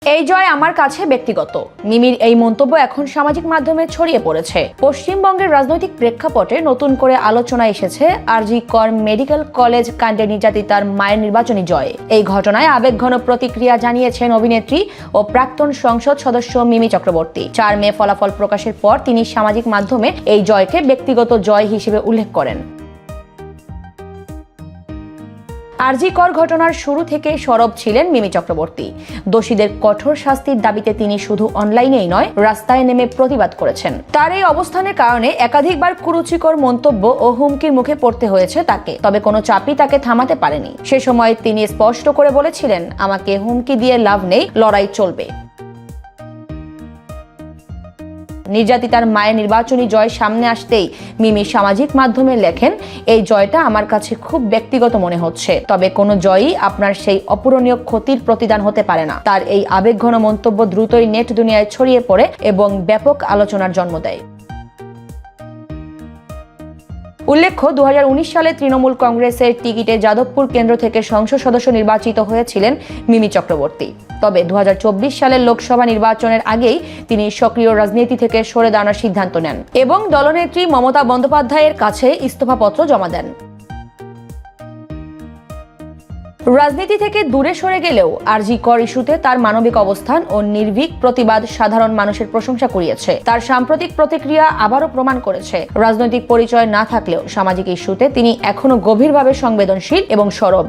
এই জয় আমার কাছে ব্যক্তিগত। মিমির এই মন্তব্য এখন সামাজিক মাধ্যমে ছড়িয়ে পড়েছে। পশ্চিমবঙ্গের রাজনৈতিক প্রেক্ষাপটে নতুন করে আলোচনায় এসেছে আরজি কর মেডিকেল কলেজ কাণ্ডে নির্যাতিতার মায়ের নির্বাচনী জয়। এই ঘটনায় আবেগঘন প্রতিক্রিয়া জানিয়েছেন অভিনেত্রী ও প্রাক্তন সংসদ সদস্য মিমি চক্রবর্তী। 4 মে ফলাফল প্রকাশের পর তিনি সামাজিক মাধ্যমে এই জয়কে ব্যক্তিগত জয় হিসেবে উল্লেখ করেন। আরজি কর ঘটনার শুরু থেকে সরব ছিলেন মিমি চক্রবর্তী। দোষীদের কঠোর শাস্তির দাবিতে তিনি শুধু অনলাইনেই নয়, রাস্তায় নেমে প্রতিবাদ করেছেন। তার এই অবস্থানের কারণে একাধিকবার কুরুচিকর মন্তব্য ও হুমকির মুখে পড়তে হয়েছে তাকে। তবে কোনো চাপই তাকে থামাতে পারেনি। সে সময় তিনি স্পষ্ট করে বলেছিলেন, আমাকে হুমকি দিয়ে লাভ নেই, লড়াই চলবে। নির্যাতিতার মায়ের নির্বাচনী জয় সামনে আসতেই মিমি সামাজিক মাধ্যমে লেখেন, এই জয়টা আমার কাছে খুব ব্যক্তিগত মনে হচ্ছে, তবে কোনো জয়ই আপনার সেই অপূরণীয় ক্ষতির প্রতিদান হতে পারে না। তার এই আবেগঘন মন্তব্য দ্রুতই নেট দুনিয়ায় ছড়িয়ে পড়ে এবং ব্যাপক আলোচনার জন্ম দেয়। উল্লেখ্য, 2019 সালে তৃণমূল কংগ্রেসের টিকিটে যাদবপুর কেন্দ্র থেকে সংসদ সদস্য নির্বাচিত হয়েছিলেন মিমি চক্রবর্তী। তবে 2024 সালের লোকসভা নির্বাচনের আগেই তিনি সক্রিয় রাজনীতি থেকে সরে দাঁড়ানোর সিদ্ধান্ত নেন এবং দলনেত্রী মমতা বন্দ্যোপাধ্যায়ের কাছে ইস্তফাপত্র জমা দেন। রাজনীতি থেকে দূরে সরে গেলেও আরজি কর ইস্যুতে তার মানবিক অবস্থান ও নির্ভীক প্রতিবাদ সাধারণ মানুষের প্রশংসা কুড়িয়েছে। তার সাম্প্রতিক প্রতিক্রিয়া আবারও প্রমাণ করেছে, রাজনৈতিক পরিচয় না থাকলেও সামাজিক ইস্যুতে তিনি এখনো গভীরভাবে সংবেদনশীল এবং সরব।